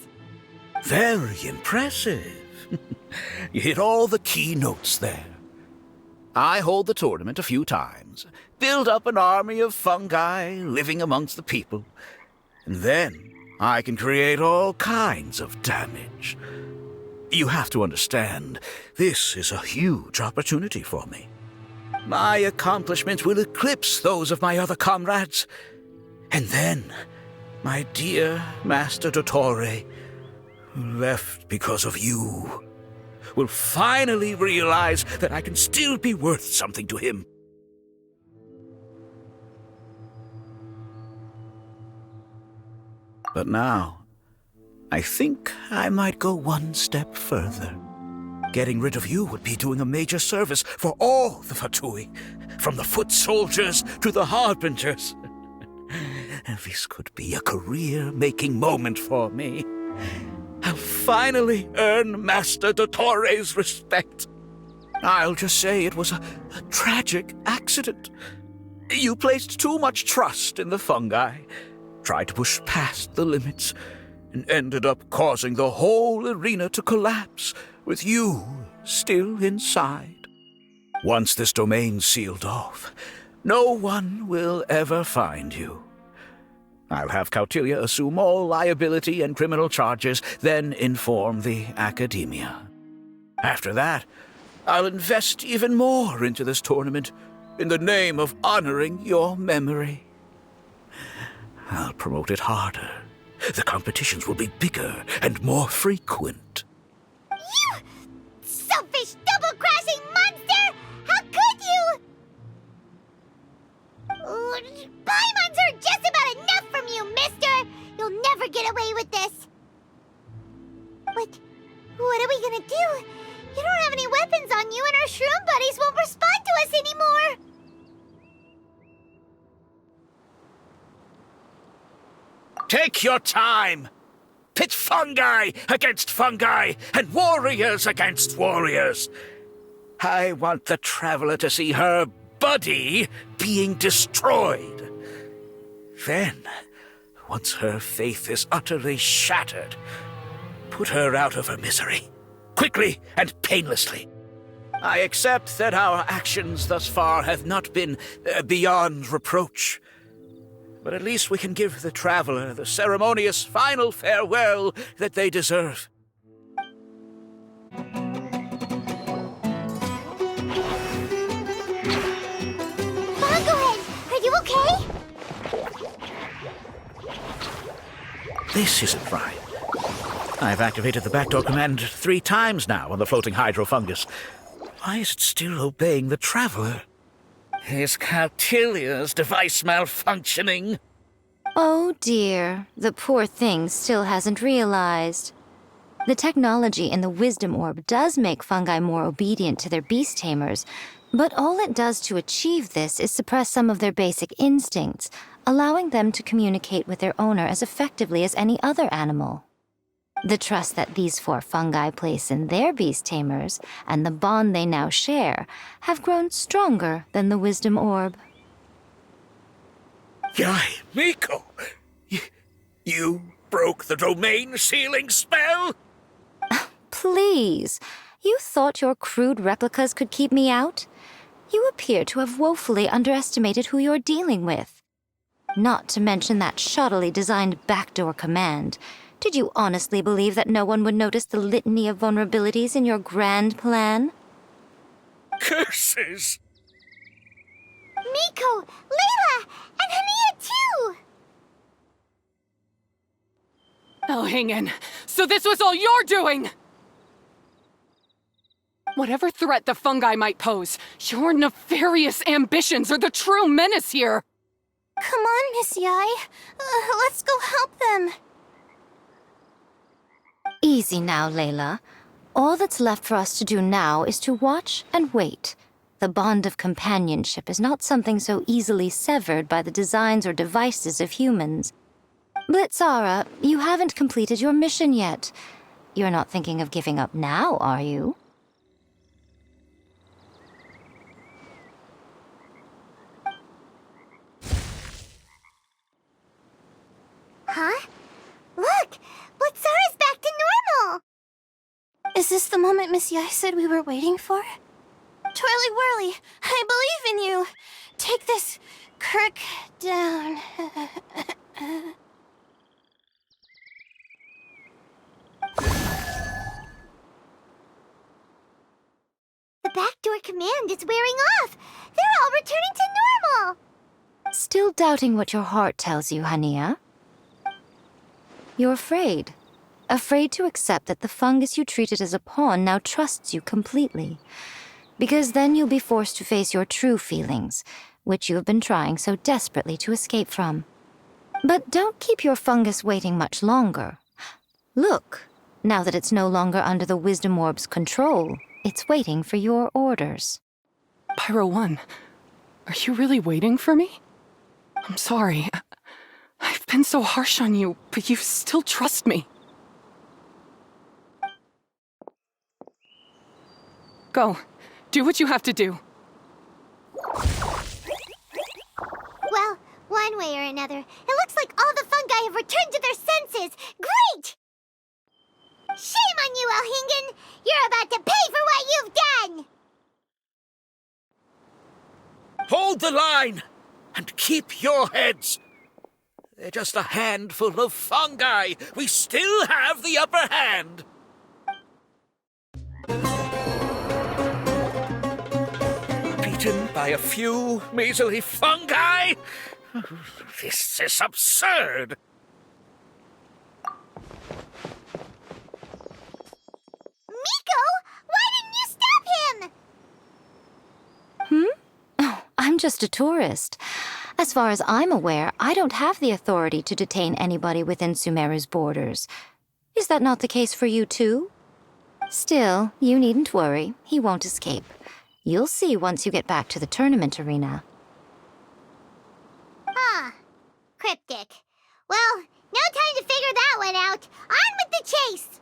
Very impressive. You hit all the key notes there. I hold the tournament a few times, build up an army of fungi living amongst the people, and then I can create all kinds of damage. You have to understand, this is a huge opportunity for me. My accomplishments will eclipse those of my other comrades. And then, my dear Master Dottore, who left because of you, will finally realize that I can still be worth something to him. But now, I think I might go one step further. Getting rid of you would be doing a major service for all the Fatui, from the foot soldiers to the harbingers. And this could be a career-making moment for me. I'll finally earn Master Dottore's respect. I'll just say it was a tragic accident. You placed too much trust in the fungi, tried to push past the limits, and ended up causing the whole arena to collapse, with you still inside. Once this domain's sealed off, no one will ever find you. I'll have Cautilia assume all liability and criminal charges, then inform the Academia. After that, I'll invest even more into this tournament in the name of honoring your memory. I'll promote it harder. The competitions will be bigger and more frequent. You selfish, double-crossing monster! How could you? Paimons are just about enough from you, mister! You'll never get away with this! What are we gonna do? You don't have any weapons on you and our shroom buddies won't respond to us anymore! Take your time! Pit fungi against fungi and warriors against warriors! I want the traveler to see her body being destroyed. Then, once her faith is utterly shattered, put her out of her misery, quickly and painlessly. I accept that our actions thus far have not been beyond reproach. But at least we can give the traveler the ceremonious final farewell that they deserve. Fungus, are you okay? This isn't right. I've activated the backdoor command 3 times now on the floating hydrofungus. Why is it still obeying the traveler? Is Cautilia's device malfunctioning? Oh dear, the poor thing still hasn't realized. The technology in the Wisdom Orb does make fungi more obedient to their beast tamers, but all it does to achieve this is suppress some of their basic instincts, allowing them to communicate with their owner as effectively as any other animal. The trust that these 4 fungi place in their beast tamers, and the bond they now share, have grown stronger than the Wisdom Orb. Yai, Miko! You broke the domain sealing spell? Please, you thought your crude replicas could keep me out? You appear to have woefully underestimated who you're dealing with. Not to mention that shoddily designed backdoor command. Did you honestly believe that no one would notice the litany of vulnerabilities in your grand plan? Curses! Miko, Layla, and Hania too! Elhingen, so this was all you're doing! Whatever threat the fungi might pose, your nefarious ambitions are the true menace here! Come on, Miss Yai. Let's go help them. Easy now, Layla. All that's left for us to do now is to watch and wait. The bond of companionship is not something so easily severed by the designs or devices of humans. Blitzara, you haven't completed your mission yet. You're not thinking of giving up now, are you? Huh? Look! Blitzara's back to normal! Is this the moment Miss Yai said we were waiting for? Twirly Whirly, I believe in you. Take this crook down. The backdoor command is wearing off! They're all returning to normal! Still doubting what your heart tells you, Hania? You're afraid. Afraid to accept that the fungus you treated as a pawn now trusts you completely. Because then you'll be forced to face your true feelings, which you have been trying so desperately to escape from. But don't keep your fungus waiting much longer. Look, now that it's no longer under the Wisdom Orb's control, it's waiting for your orders. Pyro 1, are you really waiting for me? I'm sorry. I've been so harsh on you, but you still trust me. Go. Do what you have to do. Well, one way or another, it looks like all the fungi have returned to their senses! Great! Shame on you, Elhingen! You're about to pay for what you've done! Hold the line! And keep your heads! They're just a handful of fungi! We still have the upper hand! Beaten by a few measly fungi? This is absurd! Miko! Why didn't you stop him? Oh, I'm just a tourist. As far as I'm aware, I don't have the authority to detain anybody within Sumeru's borders. Is that not the case for you too? Still, you needn't worry. He won't escape. You'll see once you get back to the tournament arena. Huh. Cryptic. Well, no time to figure that one out. On with the chase!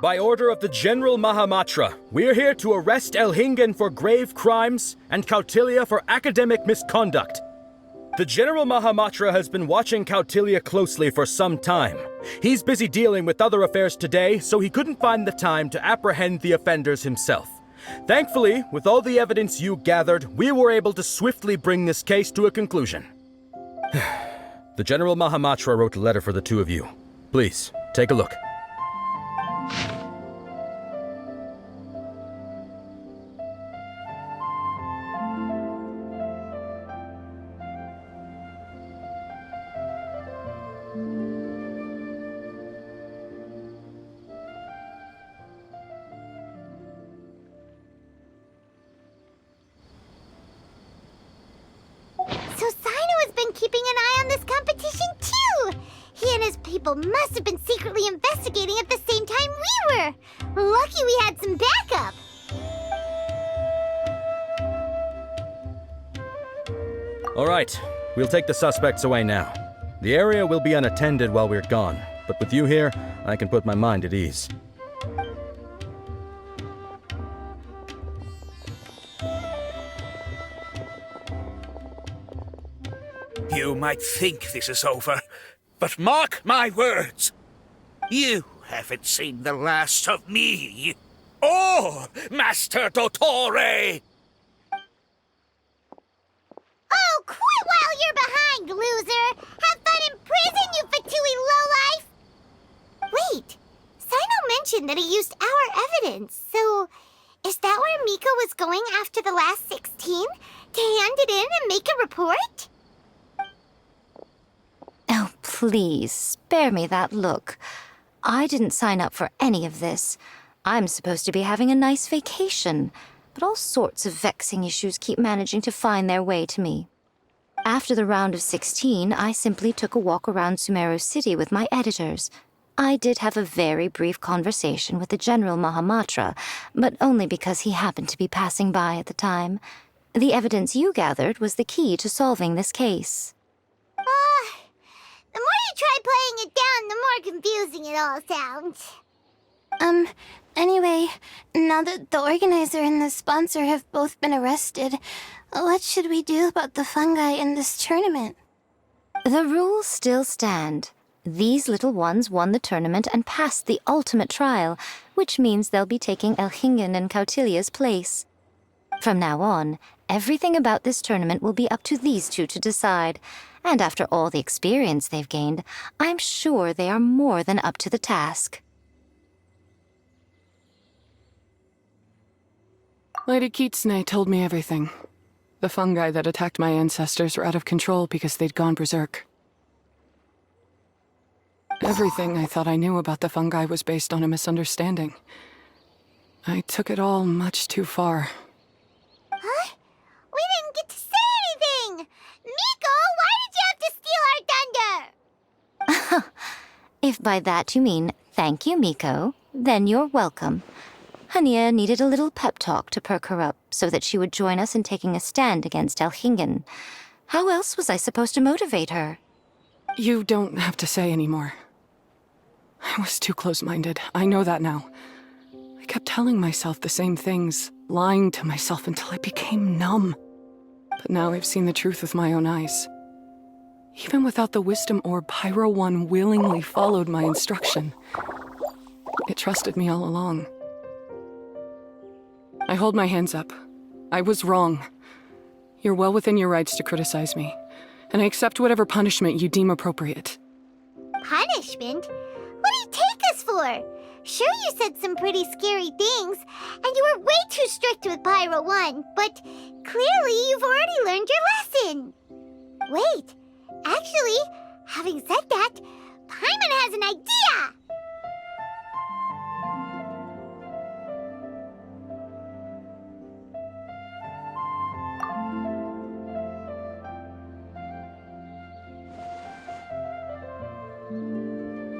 By order of the General Mahamatra, we're here to arrest Elhingen for grave crimes and Kautilya for academic misconduct. The General Mahamatra has been watching Kautilya closely for some time. He's busy dealing with other affairs today, so he couldn't find the time to apprehend the offenders himself. Thankfully, with all the evidence you gathered, we were able to swiftly bring this case to a conclusion. The General Mahamatra wrote a letter for the two of you. Please, take a look. So Sino has been keeping an eye on this competition too! He and his people must have been secretly investigating at the same time we were! Lucky we had some backup! Alright, we'll take the suspects away now. The area will be unattended while we're gone, but with you here, I can put my mind at ease. You might think this is over, but mark my words. You haven't seen the last of me. Or Master Dottore! Oh, quit while you're behind, loser! Have fun in prison, you fatui lowlife! Wait, Sino mentioned that he used our evidence, so is that where Miko was going after the last 16? To hand it in and make a report? Oh, please, spare me that look. I didn't sign up for any of this. I'm supposed to be having a nice vacation, but all sorts of vexing issues keep managing to find their way to me. After the round of 16, I simply took a walk around Sumeru City with my editors. I did have a very brief conversation with the General Mahamatra, but only because he happened to be passing by at the time. The evidence you gathered was the key to solving this case. The more you try playing it down, the more confusing it all sounds. Anyway, now that the organizer and the sponsor have both been arrested, what should we do about the fungi in this tournament? The rules still stand. These little ones won the tournament and passed the ultimate trial, which means they'll be taking Elhingen and Kautilya's place. From now on, everything about this tournament will be up to these two to decide. And after all the experience they've gained, I'm sure they are more than up to the task. Lady Kitsune told me everything. The fungi that attacked my ancestors were out of control because they'd gone berserk. Everything I thought I knew about the fungi was based on a misunderstanding. I took it all much too far. Huh? We didn't get to say anything! Miko, why did you have to steal our thunder? If by that you mean thank you, Miko, then you're welcome. Hania needed a little pep talk to perk her up so that she would join us in taking a stand against Elhingen. How else was I supposed to motivate her? You don't have to say anymore. I was too close-minded. I know that now. I kept telling myself the same things, lying to myself until I became numb. But now I've seen the truth with my own eyes. Even without the wisdom orb, Pyro 1 willingly followed my instruction. It trusted me all along. I hold my hands up. I was wrong. You're well within your rights to criticize me, and I accept whatever punishment you deem appropriate. Punishment? What do you take us for? Sure, you said some pretty scary things, and you were way too strict with Pyro 1, but clearly you've already learned your lesson. Wait, actually, having said that, Paimon has an idea!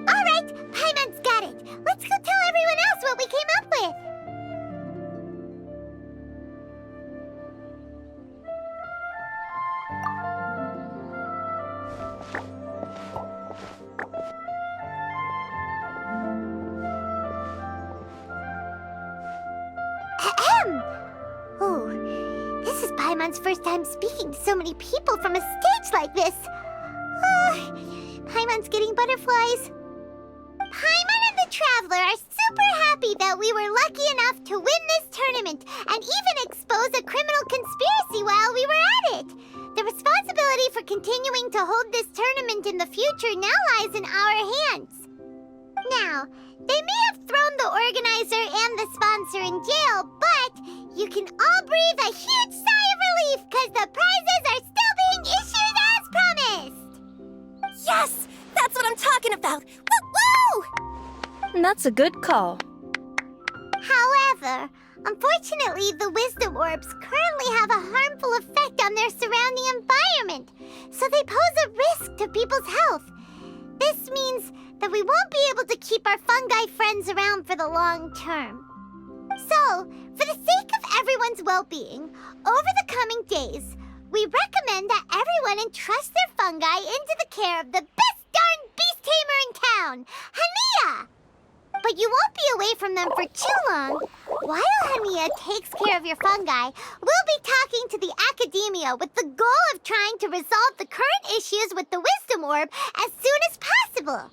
Alright, Paimon's got it. Let's go tell everyone else what we came up with. Paimon's first time speaking to so many people from a stage like this. Paimon's getting butterflies. Paimon and the Traveler are super happy that we were lucky enough to win this tournament and even expose a criminal conspiracy while we were at it. The responsibility for continuing to hold this tournament in the future now lies in our hands. Now, they may have thrown the organizer and the sponsor in jail, but you can all breathe a huge sigh of relief because the prizes are still being issued as promised! Yes! That's what I'm talking about! Woo-woo! That's a good call. However, unfortunately, the wisdom orbs currently have a harmful effect on their surrounding environment, so they pose a risk to people's health. This means that we won't be able to keep our fungi friends around for the long term. So, for the sake of everyone's well-being, over the coming days, we recommend that everyone entrust their fungi into the care of the best darn beast tamer in town, Hania! But you won't be away from them for too long. While Hania takes care of your fungi, we'll be talking to the academia with the goal of trying to resolve the current issues with the wisdom orb as soon as possible.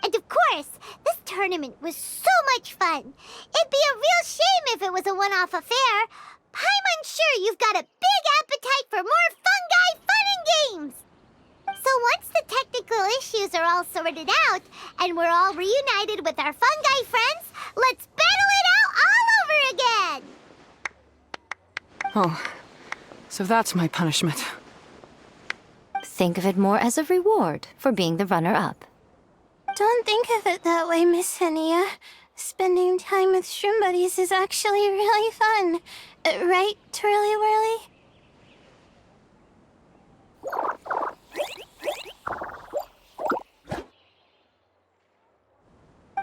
And of course, this tournament was so much fun. It'd be a real shame if it was a one-off affair. I'm sure you've got a big appetite for more fungi fun and games. So once the technical issues are all sorted out, and we're all reunited with our fungi friends, let's battle it out all over again! Oh, so that's my punishment. Think of it more as a reward for being the runner-up. Don't think of it that way, Miss Hania. Spending time with shroom buddies is actually really fun. Right, Twirly Whirly?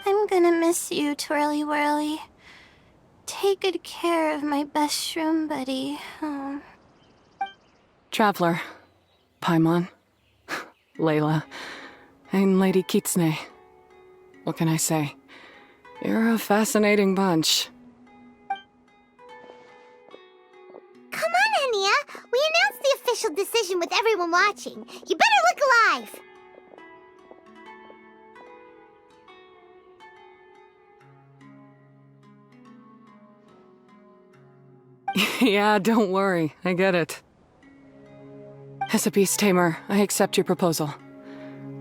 I'm gonna miss you, Twirly Whirly. Take good care of my best shroom buddy. Oh. Traveler, Paimon, Layla, and Lady Kitsune. What can I say? You're a fascinating bunch. Come on, Hania! We announced the official decision with everyone watching. You better look alive! Yeah, don't worry. I get it. As a beast tamer, I accept your proposal.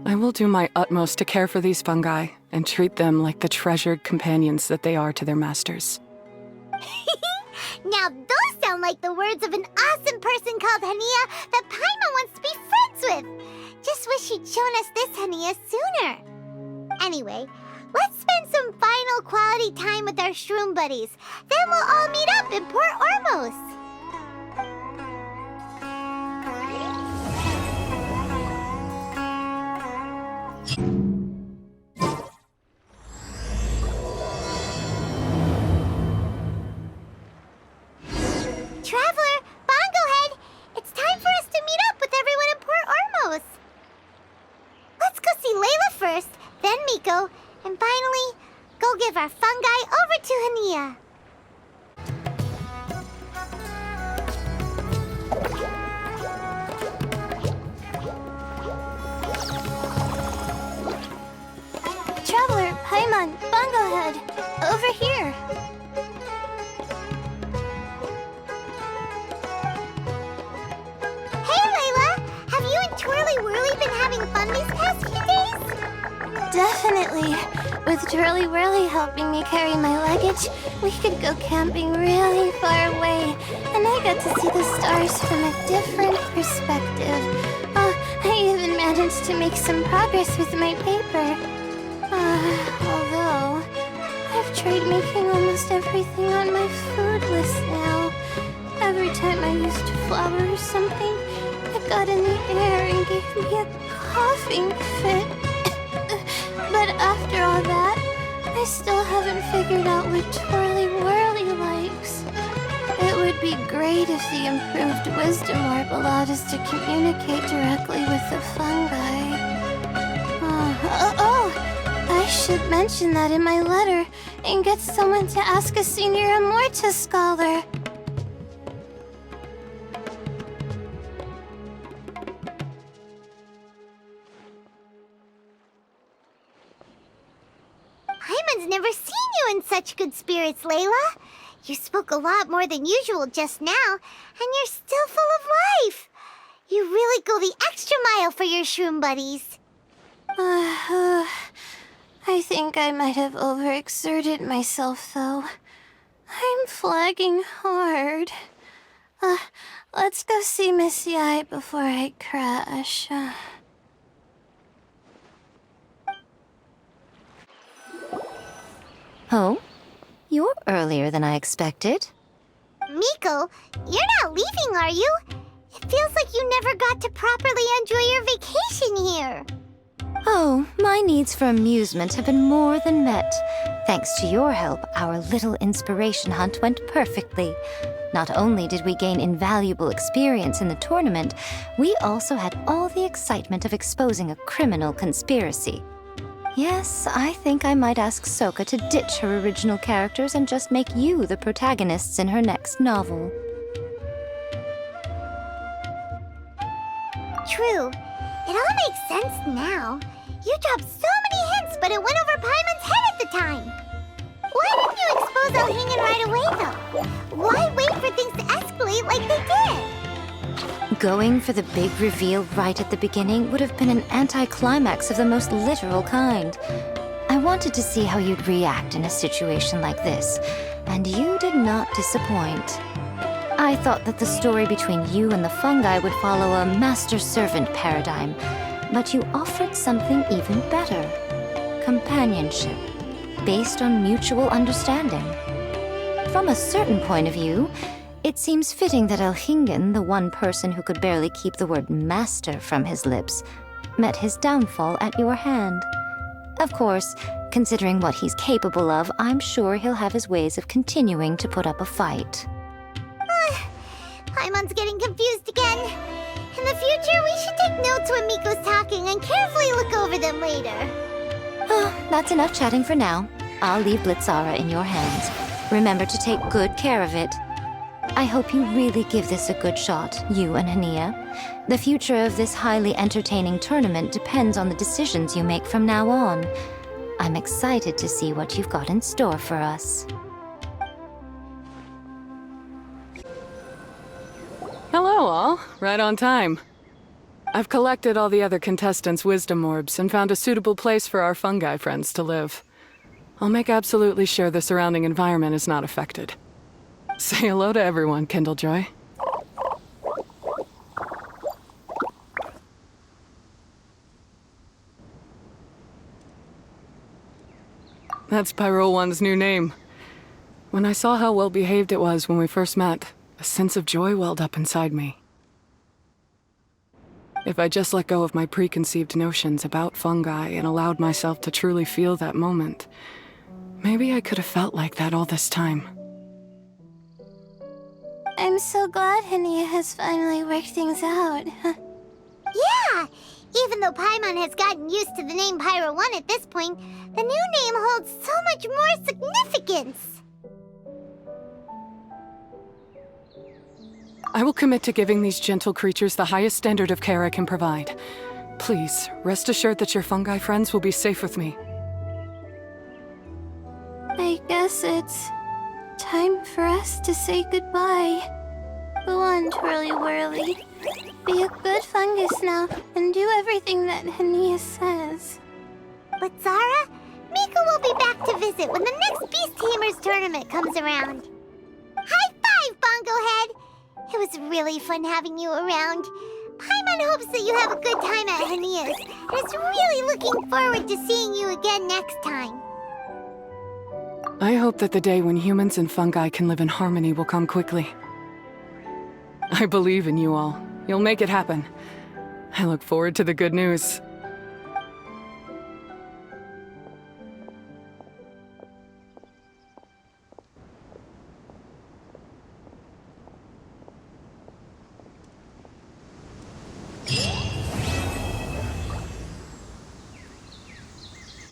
I will do my utmost to care for these fungi and treat them like the treasured companions that they are to their masters. Now those sound like the words of an awesome person called Hania that Paimon wants to be friends with. Just wish you'd shown us this Hania sooner. Anyway, let's spend some final quality time with our shroom buddies. Then we'll all meet up in Port Ormos. Traveler, Bongohead, it's time for us to meet up with everyone in Port Ormos. Let's go see Layla first, then Miko, and finally, go give our fungi over to Hania. Traveler, Paimon, Bongohead, over here. Hey, Layla! Have you and Twirly Whirly been having fun these past few days? Definitely. With Twirly Whirly helping me carry my luggage, we could go camping really far away, and I got to see the stars from a different perspective. Oh, I even managed to make some progress with my paper. Although, I've tried making almost everything on my food list now. Every time I used flour or something, it got in the air and gave me a coughing fit. But after all that, I still haven't figured out what Twirly Whirly likes. It would be great if the improved wisdom orb allowed us to communicate directly with the fungi. I should mention that in my letter and get someone to ask a senior Immorta scholar. such good spirits, Layla. You spoke a lot more than usual just now, and you're still full of life. You really go the extra mile for your shroom buddies. I think I might have overexerted myself, though. I'm flagging hard. Let's go see Miss Yai before I crash. Oh? You're earlier than I expected. Miko, you're not leaving, are you? It feels like you never got to properly enjoy your vacation here. Oh, my needs for amusement have been more than met. Thanks to your help, our little inspiration hunt went perfectly. Not only did we gain invaluable experience in the tournament, we also had all the excitement of exposing a criminal conspiracy. Yes, I think I might ask Soka to ditch her original characters and just make you the protagonists in her next novel. True. It all makes sense now. You dropped so many hints, but it went over Paimon's head at the time. Why didn't you expose Elhingen right away, though? Why wait for things to escalate like they did? Going for the big reveal right at the beginning would have been an anticlimax of the most literal kind. I wanted to see how you'd react in a situation like this, and you did not disappoint. I thought that the story between you and the fungi would follow a master-servant paradigm, but you offered something even better. Companionship, based on mutual understanding. From a certain point of view, it seems fitting that Elhingen, the one person who could barely keep the word master from his lips, met his downfall at your hand. Of course, considering what he's capable of, I'm sure he'll have his ways of continuing to put up a fight. Paimon's getting confused again. In the future, we should take notes when Miko's talking and carefully look over them later. Oh, that's enough chatting for now. I'll leave Blitzara in your hands. Remember to take good care of it. I hope you really give this a good shot, you and Hania. The future of this highly entertaining tournament depends on the decisions you make from now on. I'm excited to see what you've got in store for us. Hello, all. Right on time. I've collected all the other contestants' wisdom orbs and found a suitable place for our fungi friends to live. I'll make absolutely sure the surrounding environment is not affected. Say hello to everyone, Kindlejoy. That's Pyro One's new name. When I saw how well behaved it was when we first met, a sense of joy welled up inside me. If I just let go of my preconceived notions about fungi and allowed myself to truly feel that moment, maybe I could have felt like that all this time. I'm so glad Hania has finally worked things out. Yeah! Even though Paimon has gotten used to the name Pyro 1 at this point, the new name holds so much more significance! I will commit to giving these gentle creatures the highest standard of care I can provide. Please, rest assured that your fungi friends will be safe with me. I guess it's time for us to say goodbye. Go on, Twirly Whirly. Be a good fungus now, and do everything that Hania says. But Zara, Miko will be back to visit when the next Beast Tamers tournament comes around. High five, Bongo Head! It was really fun having you around. Paimon hopes that you have a good time at Hania's, and is really looking forward to seeing you again next time. I hope that the day when humans and fungi can live in harmony will come quickly. I believe in you all. You'll make it happen. I look forward to the good news.